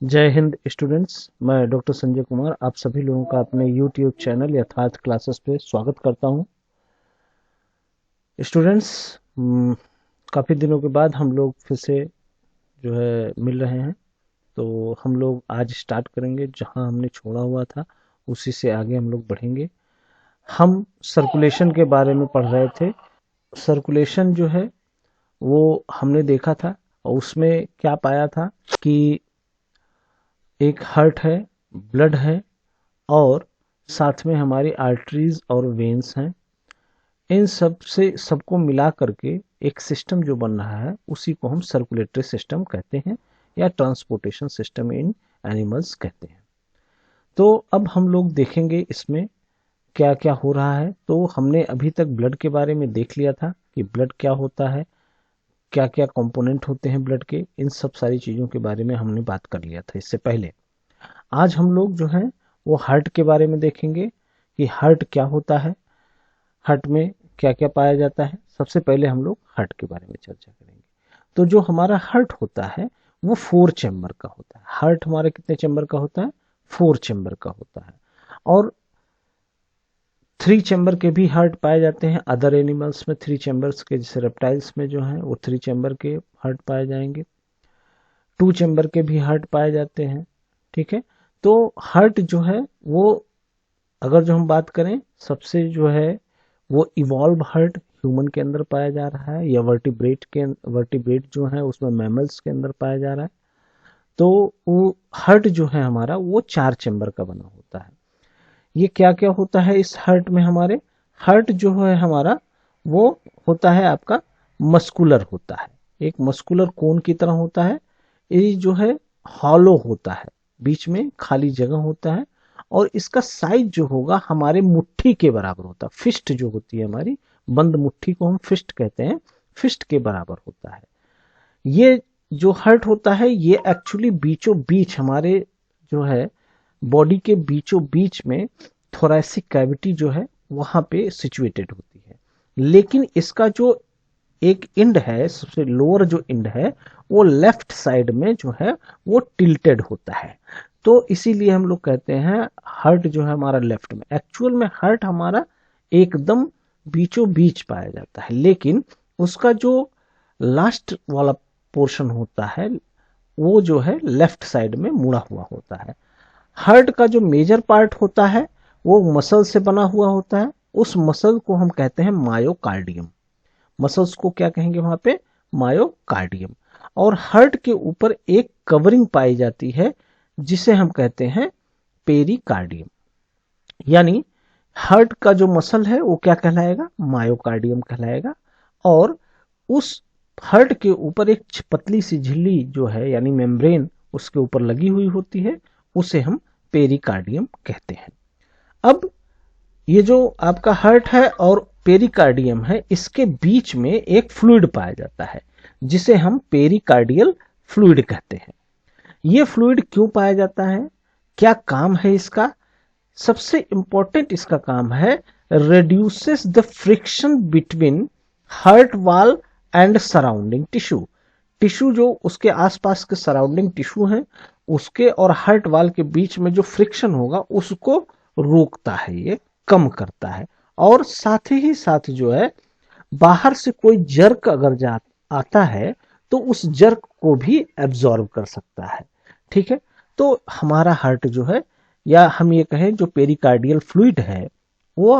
जय हिंद स्टूडेंट्स। मैं डॉक्टर संजय कुमार आप सभी लोगों का अपने यूट्यूब चैनल यथार्थ क्लासेस पे स्वागत करता हूं। स्टूडेंट्स, काफ़ी दिनों के बाद हम लोग फिर से जो है मिल रहे हैं। तो हम लोग आज स्टार्ट करेंगे जहां हमने छोड़ा हुआ था, उसी से आगे हम लोग बढ़ेंगे। हम सर्कुलेशन के बारे में पढ़ रहे थे। सर्कुलेशन जो है वो हमने देखा था और उसमें क्या पाया था कि एक हार्ट है, ब्लड है और साथ में हमारी आर्टरीज और वेन्स हैं। इन सब से सबको मिला करके एक सिस्टम जो बन रहा है उसी को हम सर्कुलेटरी सिस्टम कहते हैं या ट्रांसपोर्टेशन सिस्टम इन एनिमल्स कहते हैं। तो अब हम लोग देखेंगे इसमें क्या क्या हो रहा है। तो हमने अभी तक ब्लड के बारे में देख लिया था कि ब्लड क्या होता है, क्या क्या कंपोनेंट होते हैं ब्लड के। इन सब सारी चीज़ों के बारे में हमने बात कर लिया था इससे पहले। आज हम लोग जो है वो हार्ट के बारे में देखेंगे कि हार्ट क्या होता है, हार्ट में क्या क्या पाया जाता है। सबसे पहले हम लोग हार्ट के बारे में चर्चा करेंगे। तो जो हमारा हार्ट होता है वो 4 चैम्बर का होता है। हार्ट हमारा कितने चैम्बर का होता है? 4 चैम्बर का होता है। और 3 चैम्बर के भी हार्ट पाए जाते हैं अदर एनिमल्स में। 3 चैम्बर्स के, जैसे रेप्टाइल्स में जो है वो 3 चैम्बर के हार्ट पाए जाएंगे। 2 चैम्बर के भी हार्ट पाए जाते हैं। ठीक है। तो हार्ट जो है वो, अगर जो हम बात करें, सबसे जो है वो इवॉल्व हार्ट ह्यूमन के अंदर पाया जा रहा है या वर्टिब्रेट जो है उसमें मैमल्स के अंदर पाया जा रहा है। तो वो हार्ट जो है हमारा वो 4 चैम्बर का बना होता है। ये क्या क्या होता है इस हार्ट में हमारे? हार्ट जो है हमारा वो होता है आपका मस्कुलर होता है। एक मस्कुलर कोन की तरह होता है। ये जो है हॉलो होता है, बीच में खाली जगह होता है। और इसका साइज जो होगा हमारे मुट्ठी के बराबर होता है। फिस्ट जो होती है हमारी बंद मुट्ठी को हम फिस्ट कहते हैं, फिस्ट के बराबर होता है। ये जो हार्ट होता है ये एक्चुअली बीचों बीच हमारे जो है बॉडी के बीचों बीच में थोरैसिक कैविटी जो है वहां पे सिचुएटेड होती है। लेकिन इसका जो एक इंड है, सबसे लोअर जो इंड है, वो लेफ्ट साइड में जो है वो टिल्टेड होता है। तो इसीलिए हम लोग कहते हैं हार्ट जो है हमारा लेफ्ट में। एक्चुअल में हार्ट हमारा एकदम बीचों बीच पाया जाता है, लेकिन उसका जो लास्ट वाला पोर्शन होता है वो जो है लेफ्ट साइड में मुड़ा हुआ होता है। हार्ट का जो मेजर पार्ट होता है वो मसल से बना हुआ होता है। उस मसल को हम कहते हैं मायोकार्डियम। मसल्स को क्या कहेंगे वहां पे? मायोकार्डियम। और हार्ट के ऊपर एक कवरिंग पाई जाती है जिसे हम कहते हैं पेरिकार्डियम। यानी हार्ट का जो मसल है वो क्या कहलाएगा? मायोकार्डियम कहलाएगा। और उस हार्ट के ऊपर एक पतली सी झिल्ली जो है यानी मेम्ब्रेन उसके ऊपर लगी हुई होती है, उसे हम पेरिकार्डियम कहते हैं। अब ये जो आपका हार्ट है और पेरिकार्डियम है, इसके बीच में एक फ्लूइड पाया जाता है जिसे हम पेरिकार्डियल फ्लूइड कहते हैं। ये फ्लूइड क्यों पाया जाता है, क्या काम है इसका? सबसे इंपॉर्टेंट इसका काम है reduces the friction between heart wall and surrounding tissue. Tissue जो उसके आसपास के सराउंडिंग टिश्यू हैं उसके और हार्ट वॉल के बीच में जो फ्रिक्शन होगा उसको रोकता है, ये कम करता है। और साथ ही साथ जो है बाहर से कोई जर्क अगर जा आता है तो उस जर्क को भी एब्जॉर्ब कर सकता है। ठीक है। तो हमारा हार्ट जो है, या हम ये कहें जो पेरिकार्डियल फ्लूइड है, वो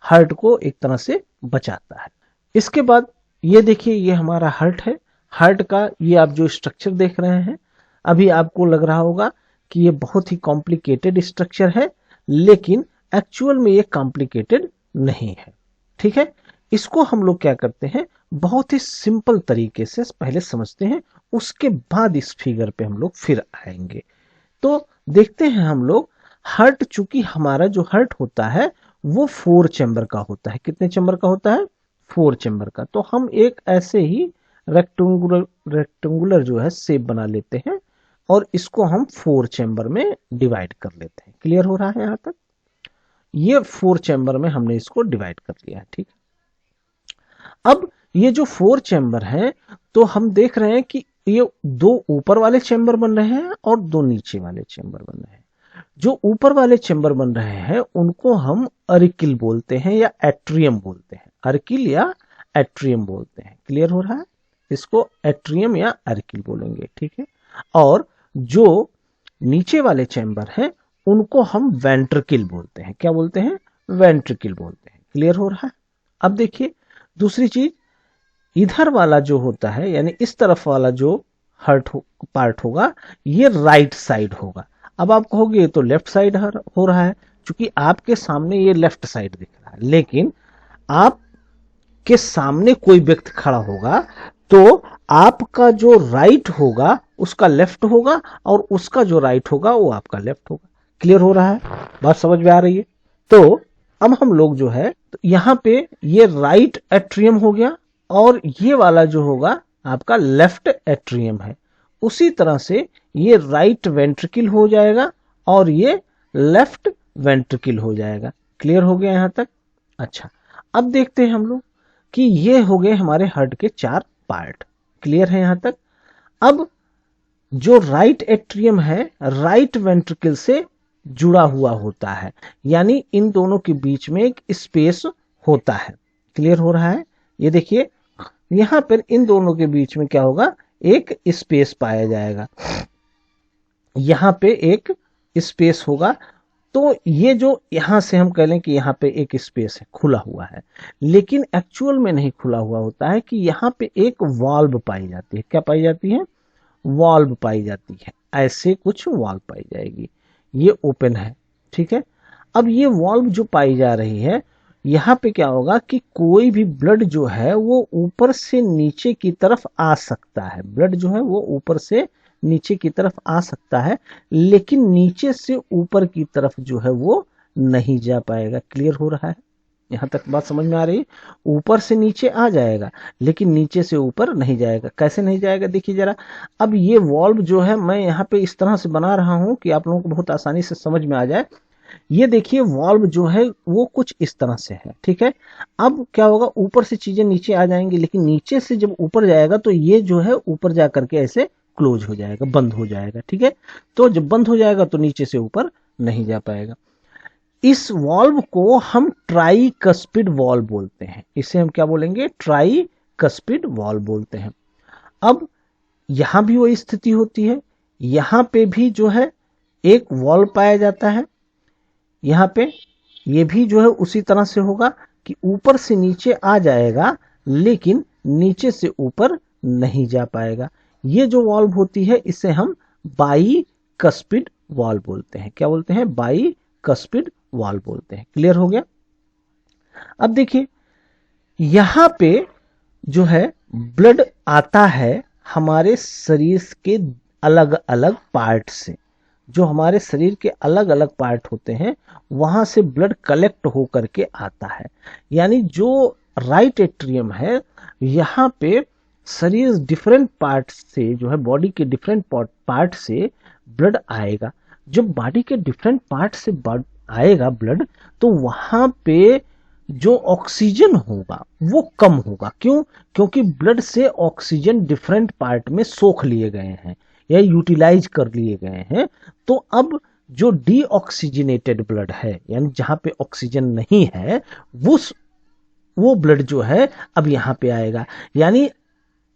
हार्ट को एक तरह से बचाता है। इसके बाद ये देखिए, ये हमारा हार्ट है। हार्ट का ये आप जो स्ट्रक्चर देख रहे हैं, अभी आपको लग रहा होगा कि ये बहुत ही कॉम्प्लिकेटेड स्ट्रक्चर है, लेकिन एक्चुअल में ये कॉम्प्लिकेटेड नहीं है। ठीक है। इसको हम लोग क्या करते हैं, बहुत ही सिंपल तरीके से पहले समझते हैं, उसके बाद इस फिगर पे हम लोग फिर आएंगे। तो देखते हैं हम लोग, हार्ट, चूंकि हमारा जो हार्ट होता है वो 4 चैम्बर का होता है। कितने चैम्बर का होता है? 4 चैम्बर का। तो हम एक ऐसे ही रेक्टेंगुलर जो है शेप बना लेते हैं और इसको हम 4 चैम्बर में डिवाइड कर लेते हैं। क्लियर हो रहा है यहां तक? ये 4 चैम्बर में हमने इसको डिवाइड कर लिया है। ठीक है। अब ये जो 4 चैम्बर है, तो हम देख रहे हैं कि ये दो ऊपर वाले चेंबर बन रहे हैं और दो नीचे वाले चेंबर बन रहे हैं। जो ऊपर वाले चेंबर बन रहे हैं उनको हम अर्किल बोलते हैं या एट्रियम बोलते हैं। अर्किल या एट्रियम बोलते हैं। क्लियर हो रहा है? इसको एट्रियम या अर्किल बोलेंगे, ठीक है। और जो नीचे वाले चेंबर हैं उनको हम वेंट्रिकल बोलते हैं। क्या बोलते हैं? वेंट्रिकल बोलते हैं। क्लियर हो रहा है? अब देखिए दूसरी चीज, इधर वाला जो होता है यानी इस तरफ वाला जो पार्ट होगा ये राइट साइड होगा। अब आप कहोगे तो लेफ्ट साइड हो रहा है, क्योंकि आपके सामने ये लेफ्ट साइड दिख रहा है, लेकिन आपके सामने कोई व्यक्ति खड़ा होगा तो आपका जो राइट होगा उसका लेफ्ट होगा और उसका जो राइट होगा वो आपका लेफ्ट होगा। क्लियर हो रहा है? बात समझ में आ रही है? तो अब हम लोग जो है तो यहां पे ये राइट एट्रियम हो गया और ये वाला जो होगा आपका लेफ्ट एट्रियम है। उसी तरह से ये राइट वेंट्रिकल हो जाएगा और ये लेफ्ट वेंट्रिकल हो जाएगा। क्लियर हो गया यहां तक? अच्छा, अब देखते हैं हम लोग कि ये हो गए हमारे हार्ट के 4 पार्ट। क्लियर है यहां तक? अब जो राइट एट्रियम है राइट वेंट्रिकल से जुड़ा हुआ होता है, यानी इन दोनों के बीच में एक स्पेस होता है। क्लियर हो रहा है? ये देखिए यहां पर इन दोनों के बीच में क्या होगा, एक स्पेस पाया जाएगा। यहां पे एक स्पेस होगा, तो ये जो यहां से हम कह लें कि यहां पे एक स्पेस है, खुला हुआ है, लेकिन एक्चुअल में नहीं खुला हुआ होता है कि यहां पे एक वाल्व पाई जाती है। क्या पाई जाती है? वाल्व पाई जाती है। ऐसे कुछ वाल्व पाई जाएगी। ये ओपन है, ठीक है। अब ये वाल्व जो पाई जा रही है यहाँ पे क्या होगा कि कोई भी ब्लड जो है वो ऊपर से नीचे की तरफ आ सकता है। ब्लड जो है वो ऊपर से नीचे की तरफ आ सकता है, लेकिन नीचे से ऊपर की तरफ जो है वो नहीं जा पाएगा। क्लियर हो रहा है? यहां तक बात समझ में आ रही है? ऊपर से नीचे आ जाएगा लेकिन नीचे से ऊपर नहीं जाएगा। कैसे नहीं जाएगा देखिए जरा। अब ये वाल्व जो है मैं यहाँ पे इस तरह से बना रहा हूं कि आप लोगों को बहुत आसानी से समझ में आ जाए। ये देखिए वाल्व जो है वो कुछ इस तरह से है, ठीक है। अब क्या होगा, ऊपर से चीजें नीचे आ जाएंगी, लेकिन नीचे से जब ऊपर जाएगा तो ये जो है ऊपर जा करके ऐसे क्लोज हो जाएगा, बंद हो जाएगा, ठीक है। तो जब बंद हो जाएगा तो नीचे से ऊपर नहीं जा पाएगा। इस वाल्व को हम ट्राइकस्पिड वाल्व बोलते हैं। इसे हम क्या बोलेंगे? ट्राइकस्पिड वाल्व बोलते हैं। अब यहां भी वही स्थिति होती है। यहां पे भी जो है एक वाल्व पाया जाता है। यहां पे ये भी जो है उसी तरह से होगा कि ऊपर से नीचे आ जाएगा लेकिन नीचे से ऊपर नहीं जा पाएगा। ये जो वाल्व होती है इसे हम बाइकस्पिड वाल्व बोलते हैं। क्या बोलते हैं? बाइकस्पिड वाल्व बोलते हैं। क्लियर हो गया? अब देखिए यहां पे जो है ब्लड आता है हमारे शरीर के अलग अलग पार्ट से। जो हमारे शरीर के अलग अलग पार्ट होते हैं वहां से ब्लड कलेक्ट होकर के आता है। यानी जो राइट एट्रियम है यहाँ पे शरीर डिफरेंट पार्ट से जो है बॉडी के डिफरेंट पार्ट से ब्लड आएगा। जब बॉडी के डिफरेंट पार्ट से आएगा ब्लड तो वहां पे जो ऑक्सीजन होगा वो कम होगा। क्यों? क्योंकि ब्लड से ऑक्सीजन डिफरेंट पार्ट में सोख लिए गए हैं या यूटिलाइज कर लिए गए हैं। तो अब जो डीऑक्सीजनेटेड ब्लड है यानी जहां पे ऑक्सीजन नहीं है वो ब्लड जो है अब यहां पे आएगा। यानी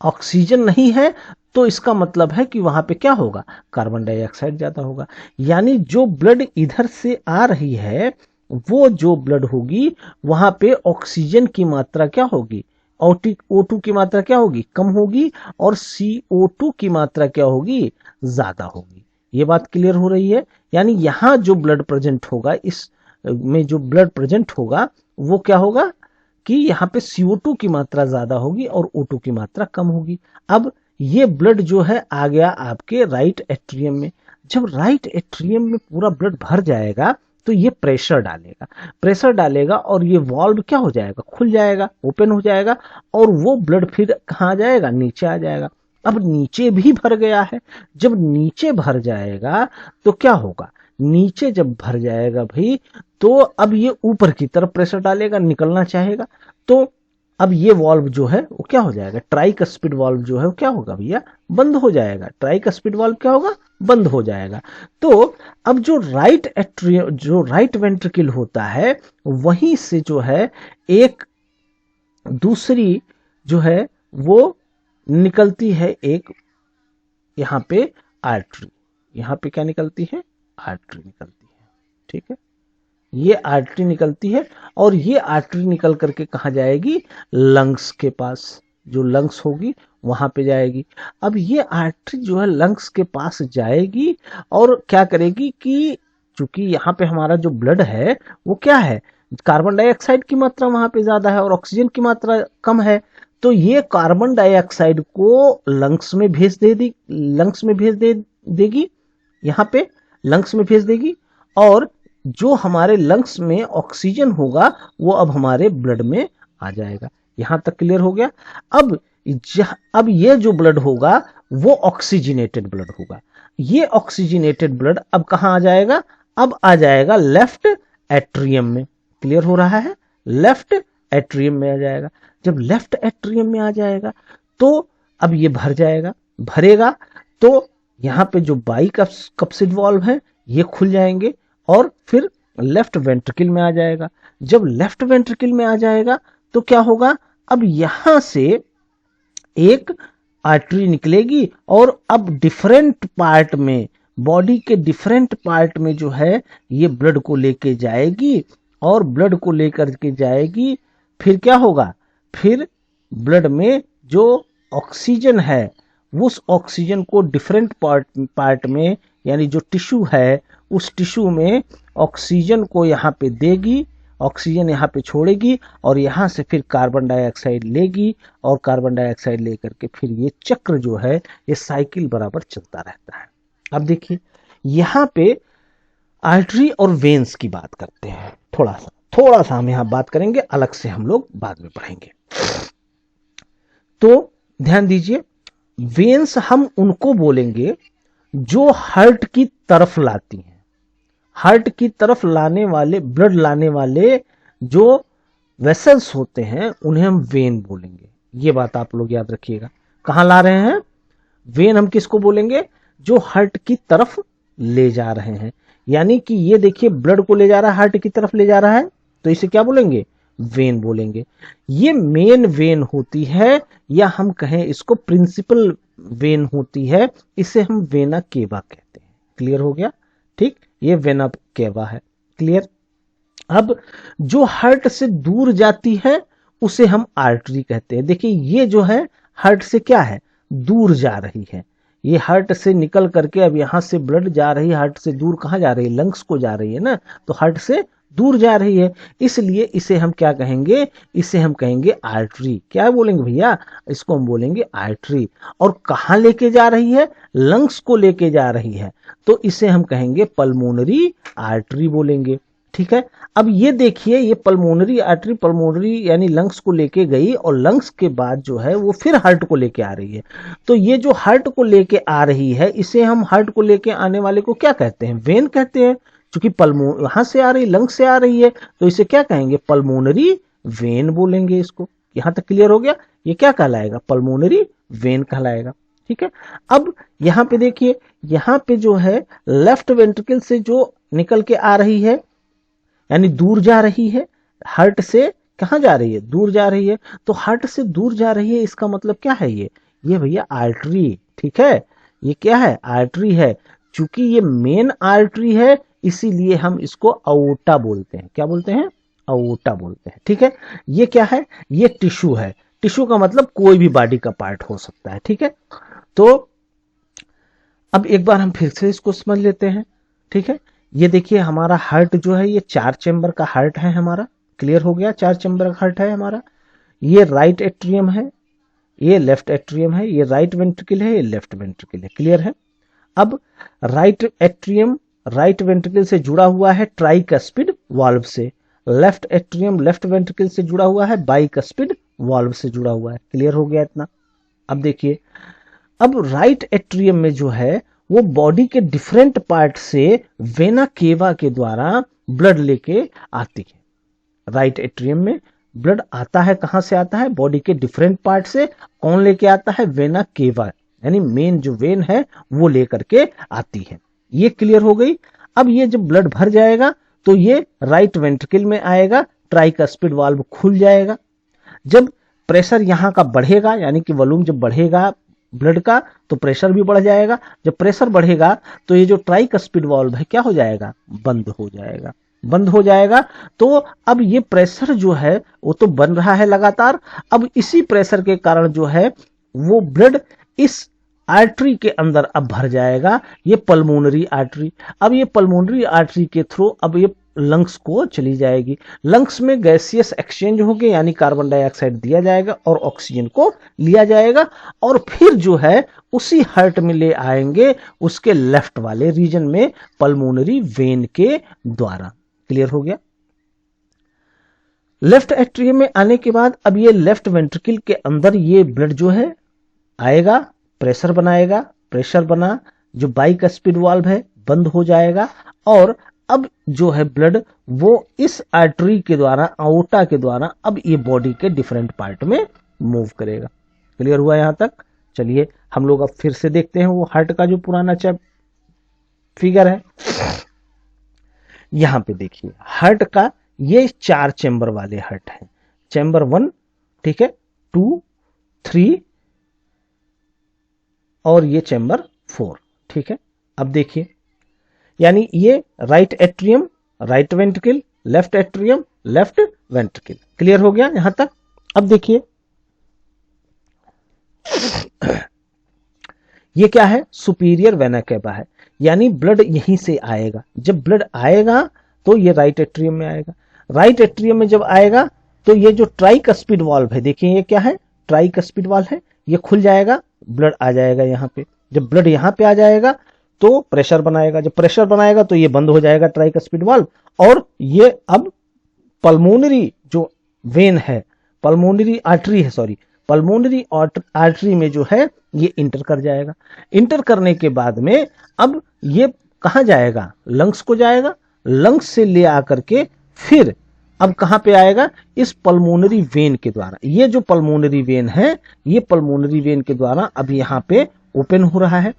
ऑक्सीजन नहीं है तो इसका मतलब है कि वहां पे क्या होगा? कार्बन डाइऑक्साइड ज्यादा होगा। यानी जो ब्लड इधर से आ रही है वो जो ब्लड होगी वहां पे ऑक्सीजन की मात्रा क्या होगी? O2 की मात्रा क्या होगी? कम होगी और CO2 की मात्रा क्या होगी? ज्यादा होगी। ये बात क्लियर हो रही है? यानी यहां जो ब्लड प्रेजेंट होगा, इस में जो ब्लड प्रेजेंट होगा वो क्या होगा कि यहाँ पे CO2 की मात्रा ज्यादा होगी और O2 की मात्रा कम होगी। अब ये ब्लड जो है आ गया आपके राइट एट्रियम में। जब राइट एट्रियम में पूरा ब्लड भर जाएगा तो ये प्रेशर डालेगा और ये वाल्व क्या हो जाएगा? खुल जाएगा, ओपन हो जाएगा और वो ब्लड फिर कहाँ आ जाएगा? नीचे आ जाएगा। अब नीचे भी भर गया है। जब नीचे भर जाएगा तो क्या होगा? नीचे जब भर जाएगा भाई तो अब ये ऊपर की तरफ प्रेशर डालेगा, निकलना चाहेगा। तो अब ये वाल्व जो है वो क्या हो जाएगा, ट्राइकस्पिड वाल्व जो है वो क्या होगा भैया, बंद हो जाएगा। ट्राइकस्पिड वाल्व क्या होगा, बंद हो जाएगा। तो अब जो राइट वेंट्रिकल होता है वहीं से जो है एक दूसरी जो है वो निकलती है, एक यहाँ पे आर्टरी, यहाँ पे क्या निकलती है, आर्टरी निकलती है। ठीक है, ये आर्टरी निकलती है और ये आर्टरी निकल करके कहाँ जाएगी, लंग्स के पास, जो लंग्स होगी वहां पे जाएगी। अब ये आर्टरी जो है लंग्स के पास जाएगी और क्या करेगी कि चूंकि यहाँ पे हमारा जो ब्लड है वो क्या है, कार्बन डाइऑक्साइड की मात्रा वहां पे ज्यादा है और ऑक्सीजन की मात्रा कम है, तो ये कार्बन डाइऑक्साइड को लंग्स में भेज देगी, यहाँ पे लंग्स में भेज देगी, और जो हमारे लंग्स में ऑक्सीजन होगा वो अब हमारे ब्लड में आ जाएगा। यहां तक क्लियर हो गया। अब ये जो ब्लड होगा वो ऑक्सीजनेटेड ब्लड होगा। ये ऑक्सीजनेटेड ब्लड अब कहां आ जाएगा, अब आ जाएगा लेफ्ट एट्रियम में। क्लियर हो रहा है, लेफ्ट एट्रियम में आ जाएगा। जब लेफ्ट एट्रियम में आ जाएगा तो अब ये भर जाएगा, भरेगा तो यहां पे जो बाई कप्सिड वाल्व है ये खुल जाएंगे और फिर लेफ्ट वेंट्रिकल में आ जाएगा। जब लेफ्ट वेंट्रिकल में आ जाएगा तो क्या होगा, अब यहां से एक आर्टरी निकलेगी और अब डिफरेंट पार्ट में, बॉडी के डिफरेंट पार्ट में जो है ये ब्लड को लेके जाएगी और ब्लड को लेकर के जाएगी। फिर क्या होगा, फिर ब्लड में जो ऑक्सीजन है उस ऑक्सीजन को डिफरेंट पार्ट में, यानी जो टिश्यू है उस टिश्यू में ऑक्सीजन को यहाँ पे देगी, ऑक्सीजन यहाँ पे छोड़ेगी और यहाँ से फिर कार्बन डाइऑक्साइड लेगी और कार्बन डाइऑक्साइड लेकर के फिर ये चक्र जो है ये साइकिल बराबर चलता रहता है। अब देखिए यहाँ पे आर्टरी और वेन्स की बात करते हैं, थोड़ा सा हम यहाँ बात करेंगे, अलग से हम लोग बाद में पढ़ेंगे। तो ध्यान दीजिए, वेन्स हम उनको बोलेंगे जो हार्ट की तरफ लाती हैं। हार्ट की तरफ लाने वाले, ब्लड लाने वाले जो वेसल्स होते हैं उन्हें हम वेन बोलेंगे। ये बात आप लोग याद रखिएगा। कहां ला रहे हैं, वेन हम किसको बोलेंगे, जो हार्ट की तरफ ले जा रहे हैं। यानी कि ये देखिए ब्लड को ले जा रहा है, हार्ट की तरफ ले जा रहा है, तो इसे क्या बोलेंगे, वेन बोलेंगे। ये मेन वेन होती है या हम कहें इसको प्रिंसिपल वेन होती है, इसे हम वेना केवा कहते हैं। क्लियर हो गया, ठीक, ये वेना केवा है। क्लियर। अब जो हार्ट से दूर जाती है उसे हम आर्टरी कहते हैं। देखिए ये जो है हार्ट से क्या है, दूर जा रही है, ये हार्ट से निकल करके अब यहां से ब्लड जा रही है, हार्ट से दूर कहां जा रही है, लंग्स को जा रही है ना, तो हार्ट से दूर जा रही है, इसलिए इसे हम क्या कहेंगे, इसे हम कहेंगे आर्टरी। क्या बोलेंगे भैया, इसको हम बोलेंगे आर्टरी। और कहां लेके जा रही है, लंग्स को लेके जा रही है, तो इसे हम कहेंगे पल्मोनरी आर्टरी बोलेंगे। ठीक है। अब ये देखिए, ये पल्मोनरी आर्टरी, पल्मोनरी यानी लंग्स को लेके गई और लंग्स के बाद जो है वो फिर हार्ट को लेके आ रही है। तो ये जो हार्ट को लेके आ रही है इसे हम हार्ट को लेके आने वाले को क्या कहते हैं, वेन कहते हैं। क्योंकि यहां से आ रही, लंग्स से आ रही है, तो इसे क्या कहेंगे, पल्मोनरी वेन बोलेंगे इसको। यहां तक क्लियर हो गया, ये क्या कहलाएगा, पल्मोनरी वेन कहलाएगा। ठीक है। अब यहां पे देखिए, यहां पे जो है लेफ्ट वेंट्रिकल से जो निकल के आ रही है यानी दूर जा रही है, हार्ट से कहां जा रही है, दूर जा रही है, तो हार्ट से दूर जा रही है इसका मतलब क्या है, ये भैया आर्टरी। ठीक है, ये क्या है, आर्टरी है। चूंकि ये मेन आर्टरी है इसीलिए हम इसको अओर्टा बोलते हैं। क्या बोलते हैं, अओर्टा बोलते हैं। ठीक है। ये क्या है, ये टिश्यू है। टिश्यू का मतलब कोई भी बॉडी का पार्ट हो सकता है। ठीक है। तो अब एक बार हम फिर से इसको समझ लेते हैं। ठीक है। ये देखिए हमारा हार्ट जो है ये 4 चैम्बर का हार्ट है हमारा। क्लियर हो गया, 4 चैम्बर का हार्ट है हमारा। ये राइट एट्रियम है, ये लेफ्ट एट्रियम है, ये राइट वेंट्रिकल है, ये लेफ्ट वेंट्रिकल है। क्लियर है। अब राइट एट्रियम राइट वेंट्रिकल से जुड़ा हुआ है ट्राइकस्पिड वाल्व से, लेफ्ट एट्रियम लेफ्ट वेंट्रिकल से जुड़ा हुआ है बाइकस्पिड वाल्व से जुड़ा हुआ है। क्लियर हो गया इतना। अब देखिए, अब राइट एट्रियम में जो है वो बॉडी के डिफरेंट पार्ट से वेना केवा के द्वारा ब्लड लेके आती है। राइट एट्रियम में ब्लड आता है कहां से आता है, बॉडी के डिफरेंट पार्ट से। कौन लेके आता है, वेना केवा, यानी मेन जो वेन है वो लेकर के आती है। ये क्लियर हो गई। अब ये जब ब्लड भर जाएगा तो ये राइट वेंट्रिकल में आएगा, ट्राइकस्पिड वाल्व खुल जाएगा। जब प्रेशर यहां का बढ़ेगा, यानी कि वॉल्यूम जब बढ़ेगा ब्लड का, तो प्रेशर भी बढ़ जाएगा। जब प्रेशर बढ़ेगा तो ये जो ट्राइकस्पिड वाल्व है क्या हो जाएगा, बंद हो जाएगा। बंद हो जाएगा तो अब ये प्रेशर जो है वो तो बन रहा है लगातार। अब इसी प्रेशर के कारण जो है वो ब्लड इस आर्टरी के अंदर अब भर जाएगा, ये पल्मोनरी आर्टरी। अब ये पल्मोनरी आर्टरी के थ्रू अब ये लंग्स को चली जाएगी। लंग्स में गैसियस एक्सचेंज होंगे, यानी कार्बन डाइऑक्साइड दिया जाएगा और ऑक्सीजन को लिया जाएगा, और फिर जो है उसी हार्ट में ले आएंगे उसके लेफ्ट वाले रीजन में पल्मोनरी वेन के द्वारा। क्लियर हो गया। लेफ्ट एट्रियम में आने के बाद अब ये लेफ्ट वेंट्रिकल के अंदर ये ब्लड जो है आएगा, प्रेशर बनाएगा, प्रेशर बना, जो बाइकस्पिड वाल्व है बंद हो जाएगा, और अब जो है ब्लड वो इस आर्टरी के द्वारा, आओटा के द्वारा अब ये बॉडी के डिफरेंट पार्ट में मूव करेगा। क्लियर हुआ यहां तक। चलिए हम लोग अब फिर से देखते हैं वो हार्ट का जो पुराना फिगर है। यहां पे देखिए हार्ट का ये 4 चैम्बर वाले हार्ट है। चैम्बर 1, ठीक है, 2, 3 और ये चैम्बर 4, ठीक है। अब देखिए, यानी ये right atrium, right ventricle, left atrium, left ventricle. Clear हो गया यहां तक। अब देखिए ये क्या है, सुपीरियर वेना केवा है, यानी ब्लड यहीं से आएगा। जब ब्लड आएगा तो ये राइट एट्रियम में आएगा। राइट एट्रियम में जब आएगा तो ये जो ट्राइकस्पिड वाल्व है, देखिए ये क्या है, ट्राइकस्पिड वाल्व है, ये खुल जाएगा, ब्लड आ जाएगा यहाँ पे। जब ब्लड यहाँ पे आ जाएगा तो प्रेशर बनाएगा, जब प्रेशर बनाएगा तो ये बंद हो जाएगा ट्राइकस्पिड वाल्व, और ये अब पल्मोनरी जो वेन है, पल्मोनरी आर्टरी है, सॉरी, पल्मोनरी आर्टरी में जो है ये इंटर कर जाएगा। इंटर करने के बाद में अब ये कहां जाएगा, लंग्स को जाएगा। लंग्स से ले आकर के फिर अब कहां पे आएगा, इस पल्मोनरी वेन के द्वारा। ये जो पल्मोनरी वेन है, ये पल्मोनरी वेन के द्वारा अब यहां पे ओपन हो रहा है,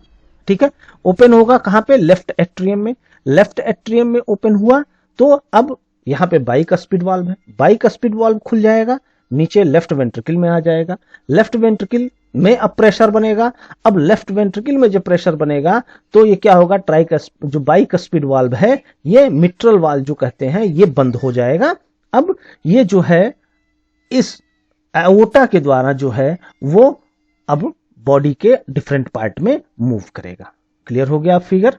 ठीक है। ओपन होगा कहां पे, लेफ्ट एट्रियम में। लेफ्ट एट्रियम में ओपन हुआ तो अब यहां पे बाइकस्पिड वाल्व है, बाइकस्पिड वाल्व खुल जाएगा, नीचे लेफ्ट वेंट्रिकल में आ जाएगा। लेफ्ट वेंट्रिकल में अब प्रेशर बनेगा। अब लेफ्ट वेंट्रिकल में जब प्रेशर बनेगा तो ये क्या होगा, जो बाइकस्पिड वाल्व है, ये मिट्रल वाल्व जो कहते हैं, ये बंद हो जाएगा। अब ये जो है इस एओर्टा के द्वारा जो है वो अब बॉडी के डिफरेंट पार्ट में मूव करेगा। क्लियर हो गया फिगर।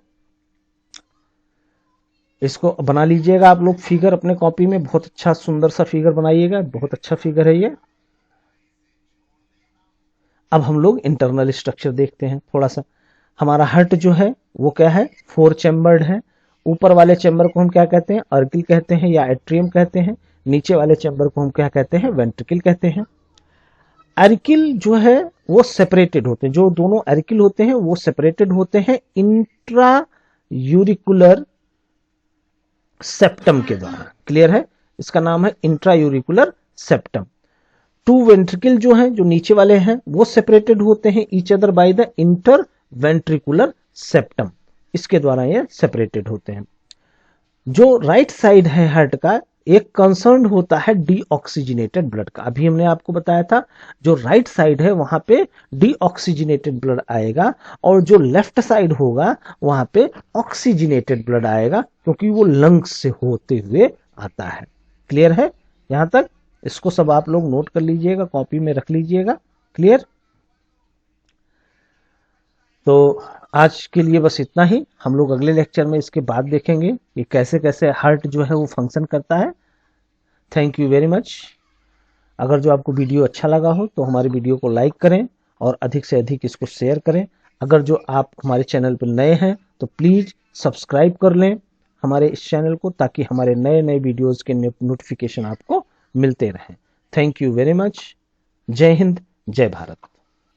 इसको बना लीजिएगा आप लोग फिगर अपने कॉपी में, बहुत अच्छा सुंदर सा फिगर बनाइएगा, बहुत अच्छा फिगर है ये। अब हम लोग इंटरनल स्ट्रक्चर देखते हैं थोड़ा सा। हमारा हार्ट जो है वो क्या है, 4 चैम्बर्ड है। ऊपर वाले चैम्बर को हम क्या कहते हैं, अर्किल कहते हैं या एट्रियम कहते हैं। नीचे वाले चैम्बर को हम क्या कहते हैं, वेंट्रिकल कहते हैं। अर्किल जो है वो सेपरेटेड होते हैं, जो दोनों अर्किल होते हैं वो सेपरेटेड होते हैं इंट्रा यूरिकुलर सेप्टम के द्वारा। क्लियर है, इसका नाम है इंट्रा यूरिकुलर सेप्टम। 2 वेंट्रिकल जो हैं, जो नीचे वाले हैं, वो सेपरेटेड होते हैं each other by the inter ventricular septum, इसके द्वारा ये सेपरेटेड होते हैं। जो राइट साइड है हार्ट का, एक कंसर्न होता है डीऑक्सीजनेटेड ब्लड का। अभी हमने आपको बताया था जो राइट साइड है वहां पे डीऑक्सीजनेटेड ब्लड आएगा, और जो लेफ्ट साइड होगा वहां पे ऑक्सीजनेटेड ब्लड आएगा, क्योंकि वो लंग्स से होते हुए आता है। क्लियर है यहां तक। इसको सब आप लोग नोट कर लीजिएगा, कॉपी में रख लीजिएगा। क्लियर। तो आज के लिए बस इतना ही। हम लोग अगले लेक्चर में इसके बाद देखेंगे कि कैसे कैसे हार्ट जो है वो फंक्शन करता है। Thank you very much. अगर जो आपको वीडियो अच्छा लगा हो तो हमारे वीडियो को लाइक करें और अधिक से अधिक इसको शेयर करें। अगर जो आप हमारे चैनल पर नए हैं तो प्लीज़ सब्सक्राइब कर लें हमारे इस चैनल को, ताकि हमारे नए नए वीडियोज़ के नोटिफिकेशन आपको मिलते रहें। Thank you very much. जय हिंद, जय भारत।